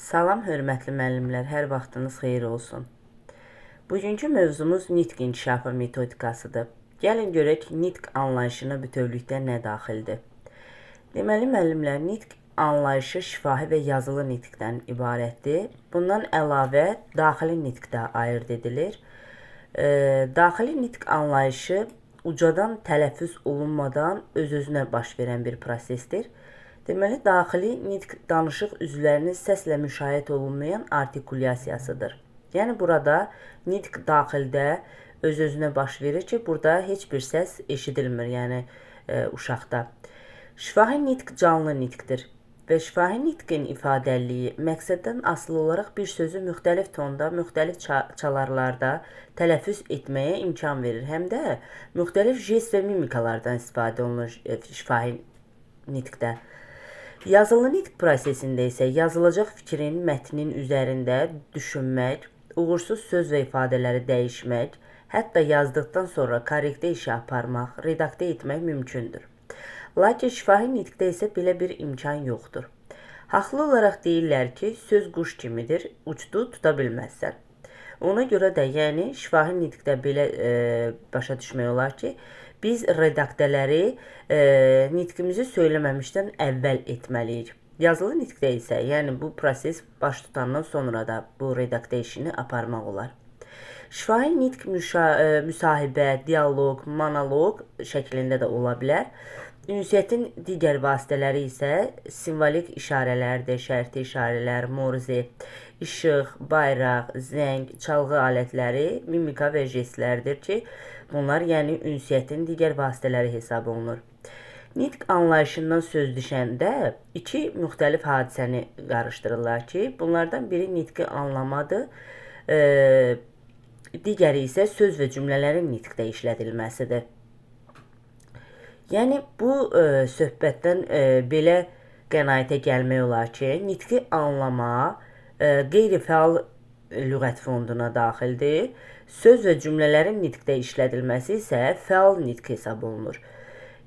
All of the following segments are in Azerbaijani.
Salam hörmətli müəllimlər, hər vaxtınız xeyir olsun. Bugünkü mövzumuz nitq inkişafı metodikasıdır. Gəlin görək nitq anlayışına bütövlükdə nə daxildir. Deməli müəllimlər, nitq anlayışı şifahi və yazılı nitqdən ibarətdir. Bundan əlavə daxili nitq də ayırd edilir. Daxili nitq anlayışı ucadan tələffüz olunmadan öz-özünə baş verən bir prosesdir. Deməli, daxili nitq danışıq üzvlərinin səslə müşayiət olunmayan artikulyasiyasıdır. Yəni, burada nitq daxildə öz-özünə baş verir ki, burada heç bir səs eşidilmir, yəni uşaqda. Şifahi nitq canlı nitqdir və şifahi nitqin ifadəliliyi məqsəddən asılı olaraq bir sözü müxtəlif tonda, müxtəlif çalarlarda tələffüz etməyə imkan verir. Həm də müxtəlif jest və mimikalardan istifadə olunur şifahi nitqdə. Yazılı nitq prosesində isə yazılacaq fikrin, mətnin üzərində düşünmək, uğursuz söz və ifadələri dəyişmək, hətta yazdıqdan sonra korrektə işə aparmaq, redaktə etmək mümkündür. Lakin şifahi nitqdə isə belə bir imkan yoxdur. Haqlı olaraq deyirlər ki, söz quş kimidir, uçdu, tuta bilməzsən. Ona görə də, yəni şifahi nitqdə belə başa düşmək olar ki, biz redaktələri nitqimizi söyləməmişdən əvvəl etməliyik. Yazılı nitqdə isə, yəni bu proses baş tutandan sonra da bu redaktə işini aparmaq olar. Şifahi nitq müsahibə, dialoq, monoloq şəklində də ola bilər. Ünsiyyətin digər vasitələri isə simvolik işarələrdir, şərti işarələr, morzə, işıq, bayraq, zəng, çalğı alətləri, mimika və jestlərdir ki, bunlar yəni ünsiyyətin digər vasitələri hesab olunur. Nitq anlayışından söz düşəndə iki müxtəlif hadisəni qarışdırırlar ki, bunlardan biri nitqi anlamadır, digəri isə söz və cümlələrin nitqdə işlədilməsidir. Yəni, bu söhbətdən belə qənaətə gəlmək olar ki, nitqi anlama qeyri-fəal lüğət fonduna daxildir. Söz və cümlələrin nitqdə işlədilməsi isə fəal nitq hesab olunur.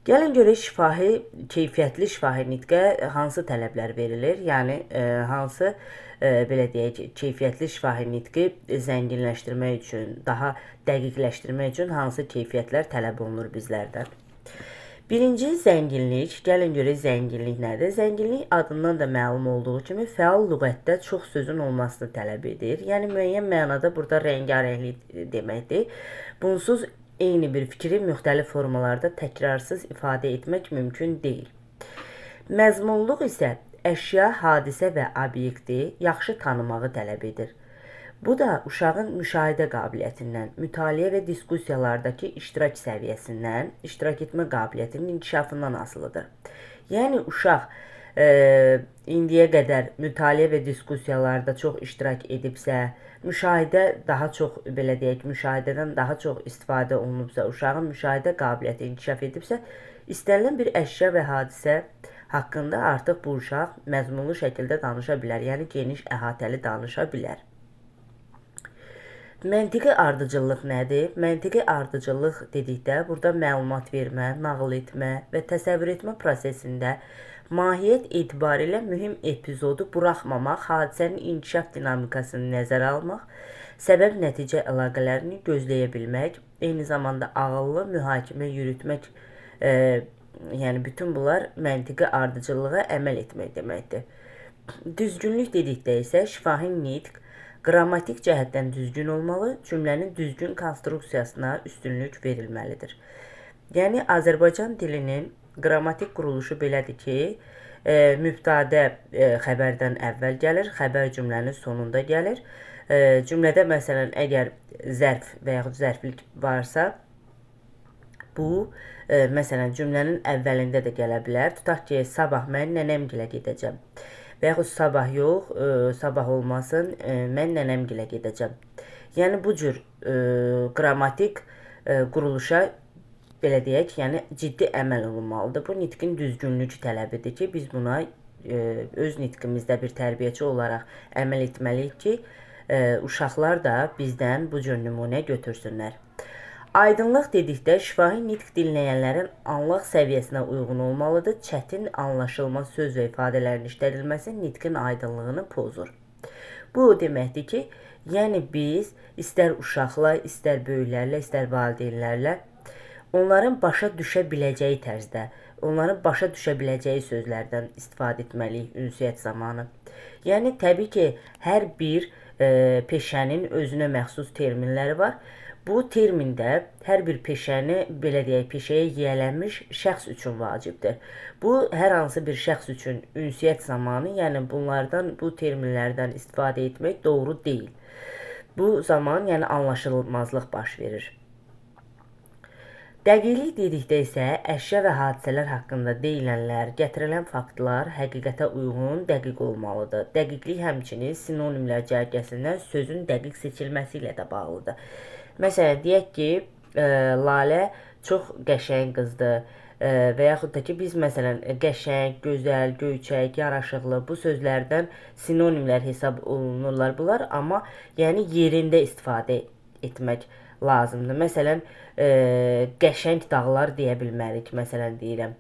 Gəlin görək keyfiyyətli şifahi nitqə hansı tələblər verilir? Yəni, hansı, belə deyək, keyfiyyətli şifahi nitqi zənginləşdirmək üçün, daha dəqiqləşdirmək üçün hansı keyfiyyətlər tələb olunur bizlərdən? Birinci, zənginlik. Gəlin görək zənginlik nədir? Zənginlik adından da məlum olduğu kimi fəal lüğətdə çox sözün olmasını tələb edir. Yəni, müəyyən mənada burada rəngarənglik deməkdir. Bunsuz eyni bir fikri müxtəlif formalarda təkrarsız ifadə etmək mümkün deyil. Məzmunluq isə əşya, hadisə və obyekti yaxşı tanımağı tələb edir. Bu da uşağın müşahidə qabiliyyətindən, mütaliə və diskussiyalardakı iştirak səviyyəsindən, iştirak etmə qabiliyyətinin inkişafından asılıdır. Yəni, uşaq indiyə qədər mütaliə və diskussiyalarda çox iştirak edibsə, müşahidə daha çox, belə deyək, müşahidədən daha çox istifadə olunubsa, uşağın müşahidə qabiliyyəti inkişaf edibsə, istənilən bir əşya və hadisə haqqında artıq bu uşaq məzmunlu şəkildə danışa bilər, yəni geniş əhatəli danışa bilər. Məntiqi ardıcıllıq nədir? Məntiqi ardıcıllıq dedikdə, burada məlumat vermə, nağıl etmə və təsəvvür etmə prosesində mahiyyət etibarilə mühüm epizodu buraxmamaq, hadisənin inkişaf dinamikasını nəzərə almaq, səbəb-nəticə əlaqələrini gözləyə bilmək, eyni zamanda ağıllı mühakimə yürütmək, yəni bütün bunlar məntiqi ardıcıllığa əməl etmək deməkdir. Düzgünlük dedikdə isə şifahi nitq qrammatik cəhətdən düzgün olmalı, cümlənin düzgün konstruksiyasına üstünlük verilməlidir. Yəni, Azərbaycan dilinin qrammatik quruluşu belədir ki, mübtədə xəbərdən əvvəl gəlir, xəbər cümlənin sonunda gəlir. Cümlədə, məsələn, əgər zərf və yaxud zərflik varsa, bu, məsələn, cümlənin əvvəlində də gələ bilər. Tutaq ki, sabah mən nənəmgilə gedəcəm. Və yaxud sabah yox, sabah olmasın, mən nənəmgilə gedəcəm. Yəni, bu cür qrammatik quruluşa, belə deyək, yəni ciddi əməl olunmalıdır. Bu nitqin düzgünlük tələbidir ki, biz buna öz nitqimizdə bir tərbiyəçi olaraq əməl etməliyik ki, uşaqlar da bizdən bu cür nümunə götürsünlər. Aydınlıq dedikdə şifahi nitq dinləyənlərin anlıq səviyyəsinə uyğun olmalıdır. Çətin, anlaşılmaz söz və ifadələrin işlədilməsi nitqin aydınlığını pozur. Bu o deməkdir ki, yəni biz istər uşaqla, istər böyüklərlə, istər valideynlərlə onların başa düşə biləcəyi tərzdə, onların başa düşə biləcəyi sözlərdən istifadə etməliyik ünsiyyət zamanı. Yəni təbii ki, hər bir peşənin özünə məxsus terminləri var. Bu termin də hər bir peşəni, belə deyək, peşəyə yiyələnmiş şəxs üçün vacibdir. Bu hər hansı bir şəxs üçün ünsiyyət zamanı, yəni bunlardan, bu terminlərdən istifadə etmək doğru deyil. Bu zaman yəni anlaşılmazlıq baş verir. Dəqiqlik dedikdə isə əşya və hadisələr haqqında deyilənlər, gətirilən faktlar həqiqətə uyğun, dəqiq olmalıdır. Dəqiqlik həmçinin sinonimlər cərgəsindən sözün dəqiq seçilməsi ilə də bağlıdır. Məsələn, deyək ki, Lalə çox qəşəng qızdır və yaxud da ki, biz məsələn qəşəng, gözəl, göyçək, yaraşıqlı bu sözlərdən sinonimlər hesab olunurlar bunlar, amma yəni yerində istifadə etmək lazımdır. Məsələn, qəşəng dağlar deyə bilmərik, məsələn deyirəm.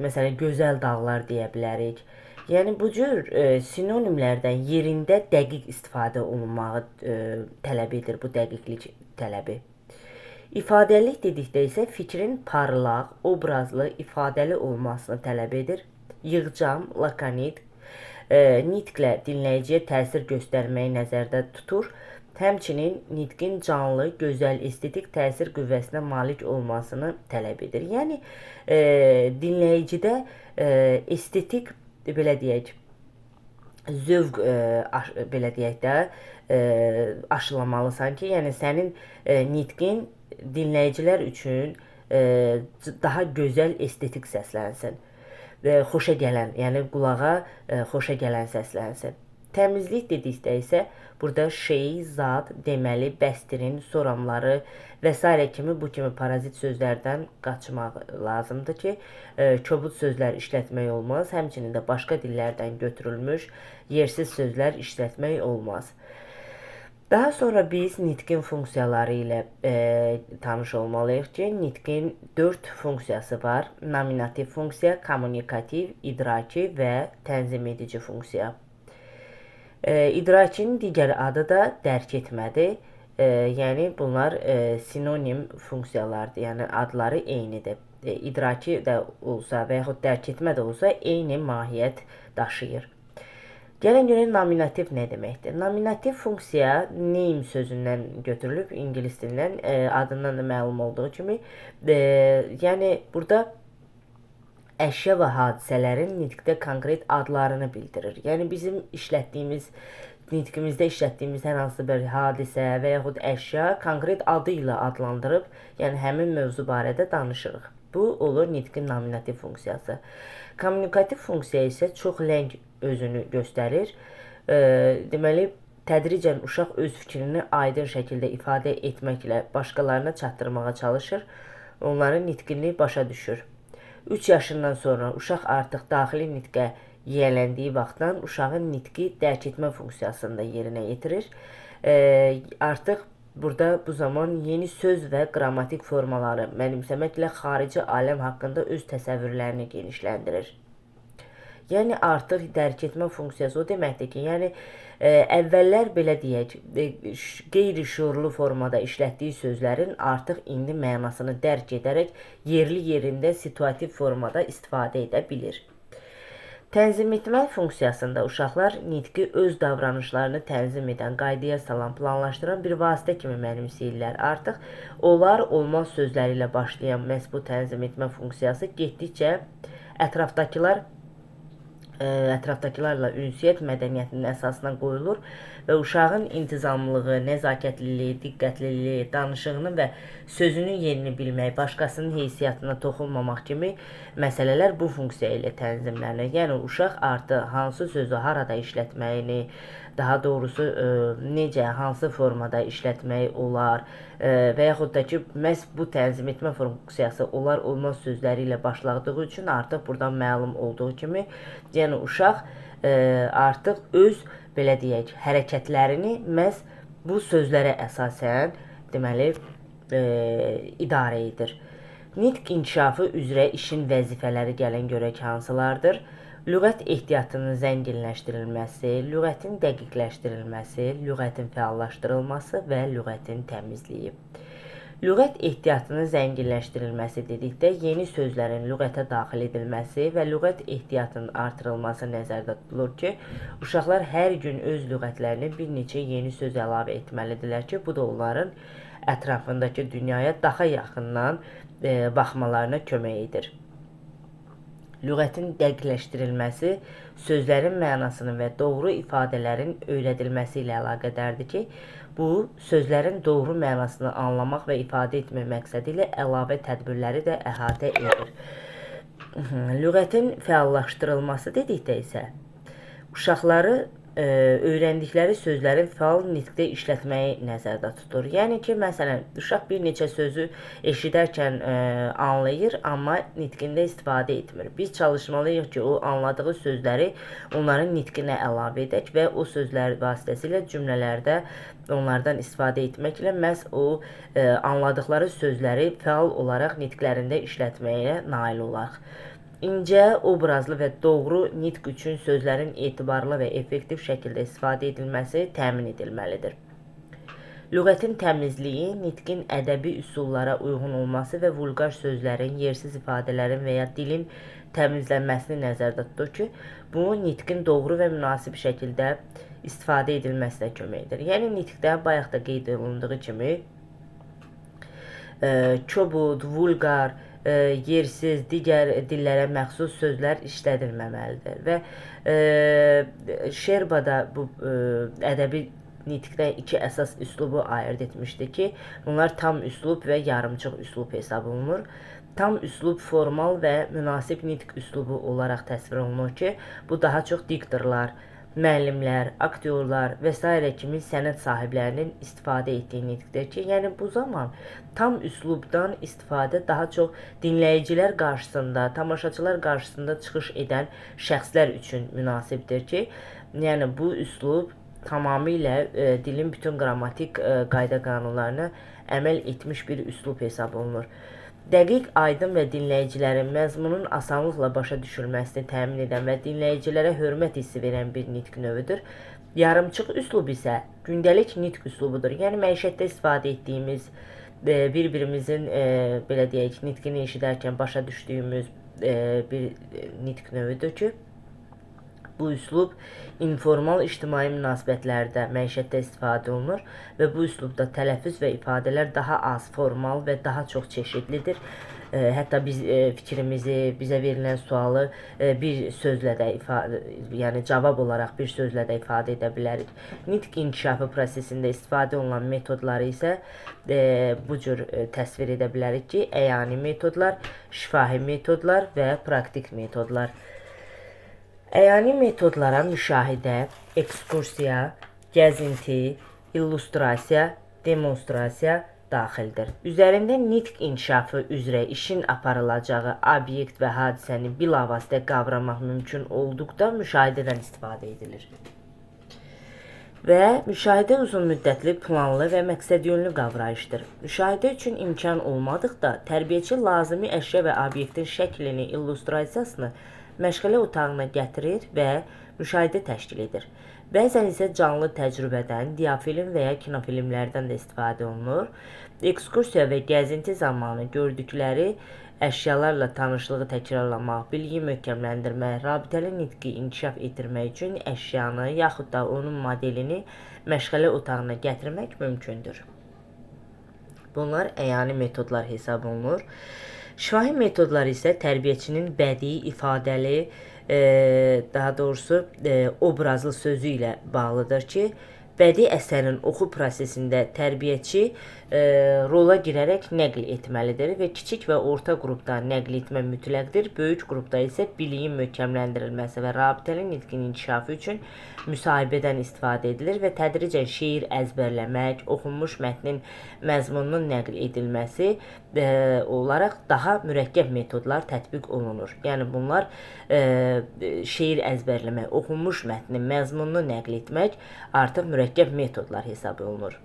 Məsələn, gözəl dağlar deyə bilərik. Yəni bu cür sinonimlərdən yerində dəqiq istifadə olunmağı tələb edir bu dəqiqlik tələbi. İfadəlik dedikdə isə fikrin parlaq, obrazlı, ifadəli olmasını tələb edir. Yığcam, lakonik, nitqlə dinləyiciyə təsir göstərməyi nəzərdə tutur. Həmçinin nitqin canlı, gözəl, estetik təsir qüvvəsinə malik olmasını tələb edir. Yəni dinləyicidə estetik, belə deyək, zövq, belə deyək də, aşılamalısan ki, yəni sənin nitqin dinləyicilər üçün daha gözəl, estetik səslənsin. Xoşa gələn, yəni qulağa xoşa gələn səslənsin. Təmizlik dedikdə isə burada şey, zat, deməli, bəstirin, soramları və s. kimi bu kimi parazit sözlərdən qaçmaq lazımdır ki, kobud sözlər işlətmək olmaz. Həmçinin də başqa dillərdən götürülmüş yersiz sözlər işlətmək olmaz. Daha sonra biz nitqin funksiyaları ilə tanış olmalıyıq ki, nitqin 4 funksiyası var. Nominativ funksiya, kommunikativ, idraki və tənzim edici funksiya. İdrakinin digər adı da dərk etmədir. Yəni bunlar sinonim funksiyalardır. Yəni adları eynidir. İdraki də olsa və yaxud dərk etmə də olsa eyni mahiyyət daşıyır. Gəlin görək nominativ nə deməkdir? Nominativ funksiya name sözündən götürülüb, ingilis dilindən, adından da məlum olduğu kimi. Yəni burada əşya və hadisələrin nitqdə konkret adlarını bildirir. Yəni bizim nitqimizdə işlətdiyimiz hər hansı bir hadisə və yaxud əşya konkret adı ilə adlandırıb, yəni həmin mövzu barədə danışırıq. Bu olur nitqin nominativ funksiyası. Kommunikativ funksiya isə çox ləng özünü göstərir. Deməli, tədricən uşaq öz fikrini aydın şəkildə ifadə etməklə başqalarına çatdırmağa çalışır, onların nitqini başa düşür. 3 yaşından sonra uşaq artıq daxili nitqə yiyələndiyi vaxtdan uşağın nitqi dərk etmə funksiyasını da yerinə yetirir. Artıq burada bu zaman yeni söz və qrammatik formaları mənimsəməklə xarici aləm haqqında öz təsəvvürlərini genişləndirir. Yəni artıq dərk etmə funksiyası o deməkdir ki, yəni əvvəllər belə deyək, qeyri-şuurlu formada işlətdiyi sözlərin artıq indi mənasını dərk edərək yerli yerində situativ formada istifadə edə bilir. Tənzim etmə funksiyasında uşaqlar nitqi öz davranışlarını tənzim edən, qaydaya salan, planlaşdıran bir vasitə kimi mənimsəyirlər. Artıq olar, olmaz sözləri ilə başlayan məhz bu tənzim etmə funksiyası getdikcə ətrafdakılarla ünsiyyət mədəniyyətinin əsasına qoyulur və uşağın intizamlılığı, nəzakətliliyi, diqqətliliyi, danışığını və sözünün yerini bilmək, başqasının heysiyyatına toxunmamaq kimi məsələlər bu funksiya ilə tənzimlənir. Yəni uşaq artıq hansı sözü harada işlətməyini, daha doğrusu necə, hansı formada işlətmək olar və yaxud da ki, məhz bu tənzim etmə funksiyası olar, olmaz sözləri ilə başladığı üçün artıq buradan məlum olduğu kimi, yəni uşaq artıq öz, belə deyək, hərəkətlərini məhz bu sözlərə əsasən, deməli, idarə edir. Nitq inkişafı üzrə işin vəzifələri gəlin görək hansılardır. lüğət ehtiyatının zənginləşdirilməsi, lüğətin dəqiqləşdirilməsi, lüğətin fəallaşdırılması və lüğətin təmizliyi. Lüğət ehtiyatının zənginləşdirilməsi dedikdə yeni sözlərin lüğətə daxil edilməsi və lüğət ehtiyatının artırılması nəzərdə tutulur ki, uşaqlar hər gün öz lüğətlərinə bir neçə yeni söz əlavə etməlidirlər ki, bu da onların ətrafındakı dünyaya daha yaxından baxmalarına kömək edir. Lüğətin dəqiqləşdirilməsi sözlərin mənasının və doğru ifadələrin öyrədilməsi ilə əlaqədardır ki, bu sözlərin doğru mənasını anlamaq və ifadə etmək məqsədi ilə əlavə tədbirləri də əhatə edir. Lüğətin fəallaşdırılması dedikdə isə uşaqları öyrəndikləri sözlərin fəal nitqdə işlətməyi nəzərdə tutur. Yəni ki, məsələn, uşaq bir neçə sözü eşidərkən anlayır, amma nitqində istifadə etmir. Biz çalışmalıyıq ki, o anladığı sözləri onların nitqinə əlavə edək və o sözlər vasitəsilə cümlələrdə onlardan istifadə etməklə məhz o anladıkları sözləri fəal olaraq nitqlərində işlətməyə nail olarıq. İncə, obrazlı və doğru nitq üçün sözlərin etibarlı və effektiv şəkildə istifadə edilməsi təmin edilməlidir. Lüğətin təmizliyi, nitqin ədəbi üsullara uyğun olması və vulqar sözlərin, yersiz ifadələrin və ya dilin təmizlənməsini nəzərdə tutur ki, bu nitqin doğru və münasib şəkildə istifadə edilməsinə kömək edir. Yəni, nitqdə bayaq da qeyd olunduğu kimi kobud, vulqar, yersiz, digər dillərə məxsus sözlər işlədilməməlidir və Şerbada bu ədəbi nitqdə iki əsas üslubu ayırd etmişdi ki, bunlar tam üslub və yarımçıq üslub hesab olunur. Tam üslub formal və münasib nitq üslubu olaraq təsvir olunur ki, bu daha çox diktorlar, müəllimlər, aktyorlar və s. kimi sənət sahiblərinin istifadə etdiyi nitqdir ki, yəni bu zaman tam üslubdan istifadə daha çox dinləyicilər qarşısında, tamaşaçılar qarşısında çıxış edən şəxslər üçün münasibdir ki, yəni bu üslub tamamilə dilin bütün qrammatik qayda qanunlarına əməl etmiş bir üslub hesab olunur. Dəqiq, aydın və dinləyicilərin məzmunun asanlıqla başa düşülməsini təmin edən və dinləyicilərə hörmət hissi verən bir nitq növüdür. Yarımçıq üslub isə gündəlik nitq üslubudur. Yəni, məişətdə istifadə etdiyimiz, bir-birimizin, belə deyək, nitqini eşidərkən başa düşdüyümüz bir nitq növüdür ki, bu üslub informal ictimai münasibətlərdə, məişətdə istifadə olunur və bu üslubda tələffüz və ifadələr daha az formal və daha çox çeşidlidir. Hətta biz fikrimizi, bizə verilən sualı bir sözlə də yəni cavab olaraq bir sözlə də ifadə edə bilərik. Nitq inkişafı prosesində istifadə olunan metodları isə bu cür təsvir edə bilərik ki, əyani metodlar, şifahi metodlar və praktik metodlar. Əyani metodlara müşahidə, ekskursiya, gəzinti, illüstrasiya, demonstrasiya daxildir. Üzərində nitq inkişafı üzrə işin aparılacağı obyekt və hadisəni bilavasitə qavramaq mümkün olduqda müşahidədən istifadə edilir. Və müşahidə uzun müddətli, planlı və məqsədyönlü qavrayışdır. Müşahidə üçün imkan olmadıqda tərbiyəçi lazımi əşya və obyektin şəklini, illüstrasiyasını məşğələ otağına gətirir və müşahidə təşkil edir. Bəzən isə canlı təcrübədən, diafilm və ya kinofilmlərdən də istifadə olunur. Ekskursiya və gəzinti zamanı gördükləri əşyalarla tanışlığı təkrarlamaq, bilgi möhkəmləndirmək, rabitəli nitqi inkişaf etdirmək üçün əşyanı yaxud da onun modelini məşğələ otağına gətirmək mümkündür. Bunlar əyani metodlar hesab olunur. Şifahi metodlar isə tərbiyəçinin bədii, ifadəli, daha doğrusu obrazlı sözü ilə bağlıdır ki, bədii əsərin oxu prosesində tərbiyəçi rola girərək nəql etməlidir və kiçik və orta qrupda nəql etmə mütləqdir. Böyük qrupda isə biliyin möhkəmləndirilməsi və rabitəli nitqin inkişafı üçün müsahibədən istifadə edilir və tədricən şeir əzbərləmək, oxunmuş mətnin məzmununun nəql edilməsi olaraq daha mürəkkəb metodlar tətbiq olunur. Yəni bunlar şeir əzbərləmək, oxunmuş mətnin məzmununu nəql etmək artıq mürəkkəb metodlar hesab olunur.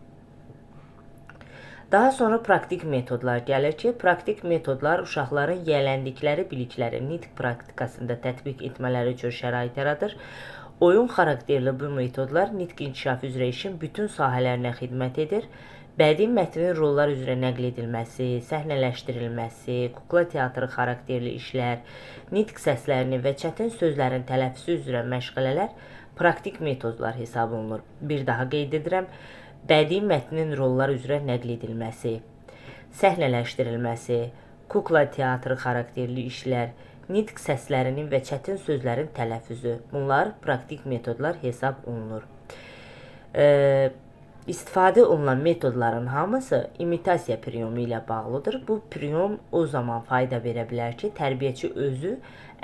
Daha sonra praktik metodlar gəlir ki, praktik metodlar uşaqların yiyələndikləri bilikləri nitq praktikasında tətbiq etmələri üçün şərait yaradır. Oyun xarakterli bu metodlar nitq inkişafı üzrə işin bütün sahələrinə xidmət edir. Bədii mətnin rollar üzrə nəql edilməsi, səhnələşdirilməsi, kukla teatrı xarakterli işlər, nitq səslərinin və çətin sözlərin tələffüzü üzrə məşğələlər praktik metodlar hesab olunur. Bir daha qeyd edirəm, bədii mətnin rollar üzrə nəql edilməsi, səhnələşdirilməsi, kukla teatrı xarakterli işlər, nitq səslərinin və çətin sözlərin tələffüzü. Bunlar praktik metodlar hesab olunur. İstifadə olunan metodların hamısı imitasiya priyonu ilə bağlıdır. Bu priyon o zaman fayda verə bilər ki, tərbiyəçi özü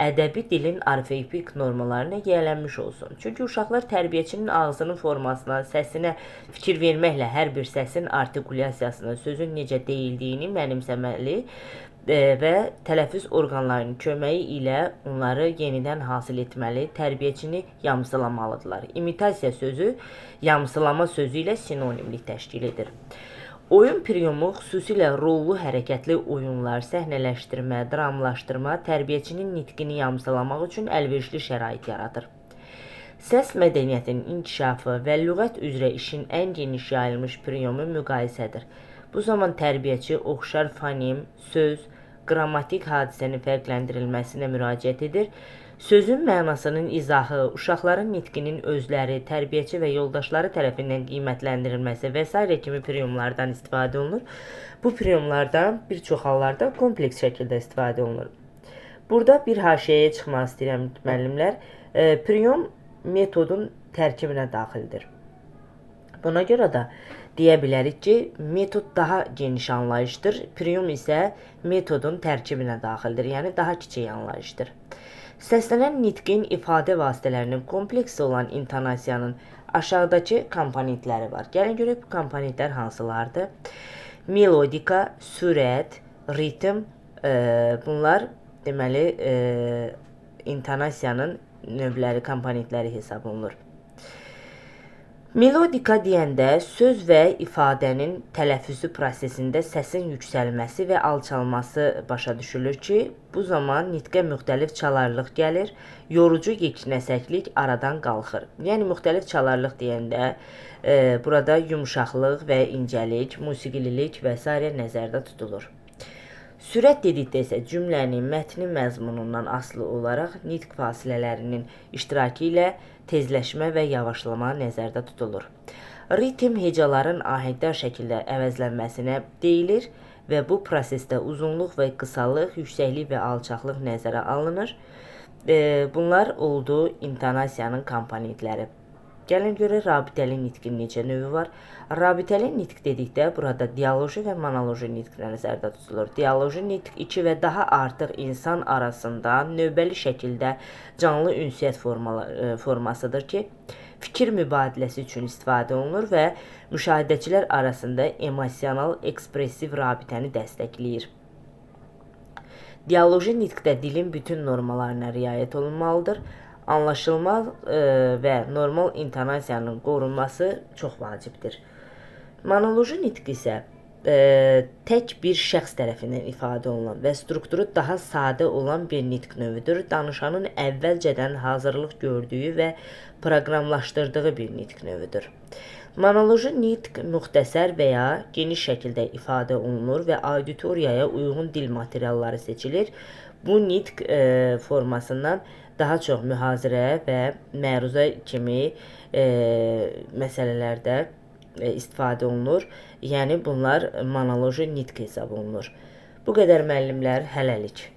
ədəbi dilin orfoepik normalarına yiyələnmiş olsun. Çünki uşaqlar tərbiyəçinin ağzının formasına, səsinə fikir verməklə hər bir səsin artikulyasiyasına, sözün necə deyildiyini mənimsəməli və tələffüz orqanlarının köməyi ilə onları yenidən hasil etməli, tərbiyəçini yamsılamalıdırlar. İmitasiya sözü yamsılama sözü ilə sinonimlik təşkil edir. Oyun priyonu xüsusilə rollu hərəkətli oyunlar, səhnələşdirmə, dramlaşdırma, tərbiyəçinin nitqini yamsılamaq üçün əlverişli şərait yaradır. Səs mədəniyyətinin inkişafı və lüğət üzrə işin ən geniş yayılmış priyonu müqayisədir. Bu zaman tərbiyəçi oxşar fonem, söz, qrammatik hadisənin fərqləndirilməsinə müraciət edir. Sözün mənasının izahı, uşaqların nitqinin özləri, tərbiyəçi və yoldaşları tərəfindən qiymətləndirilməsi və s. kimi priyonlardan istifadə olunur. Bu priyonlardan bir çox hallarda kompleks şəkildə istifadə olunur. Burada bir haşiyəyə çıxmaq istəyirəm müəllimlər. Priyon metodun tərkibinə daxildir. Buna görə də deyə bilərik ki, metod daha geniş anlayışdır, priyon isə metodun tərkibinə daxildir, yəni daha kiçik anlayışdır. Səslənən nitqin ifadə vasitələrinin kompleksi olan intonasiyanın aşağıdakı komponentləri var. Gəlin görək bu komponentlər hansılardır? Melodika, sürət, ritm, bunlar deməli intonasiyanın növləri, komponentləri hesab olunur. Melodika deyəndə söz və ifadənin tələffüzü prosesində səsin yüksəlməsi və alçalması başa düşülür ki, bu zaman nitqə müxtəlif çalarlıq gəlir, yorucu yeknəsəklik aradan qalxır. Yəni, müxtəlif çalarlıq deyəndə burada yumuşaqlıq və incəlik, musiqililik və s. nəzərdə tutulur. Sürət dedikdə isə cümlənin, mətnin məzmunundan asılı olaraq nitq fasilələrinin iştirakı ilə tezləşmə və yavaşlama nəzərdə tutulur. Ritm hecaların ahəngdar şəkildə əvəzlənməsinə deyilir və bu prosesdə uzunluq və qısalıq, yüksəklik və alçaqlıq nəzərə alınır. Bunlar oldu intonasiyanın komponentləri. Gəlin görək, rabitəli nitqin necə növü var. Rabitəli nitq dedikdə burada dialoji və monoloji nitq nəzərdə tutulur. Dialoji nitq iki və daha artıq insan arasında növbəli şəkildə canlı ünsiyyət formasıdır ki, fikir mübadiləsi üçün istifadə olunur və müşahidəçilər arasında emosional, ekspressiv rabitəni dəstəkləyir. Dialoji nitqdə dilin bütün normalarına riayət olunmalıdır. Anlaşılmaz və normal intonasiyanın qorunması çox vacibdir. Monoloji nitq isə tək bir şəxs tərəfindən ifadə olunan və strukturu daha sadə olan bir nitq növüdür. Danışanın əvvəlcədən hazırlıq gördüyü və proqramlaşdırdığı bir nitq növüdür. Monoloji nitq müxtəsər və ya geniş şəkildə ifadə olunur və auditoriyaya uyğun dil materialları seçilir. Bu nitq formasından daha çox mühazirə və məruzə kimi məsələlərdə istifadə olunur. Yəni bunlar monoloji nitq hesab olunur. Bu qədər müəllimlər, hələlik.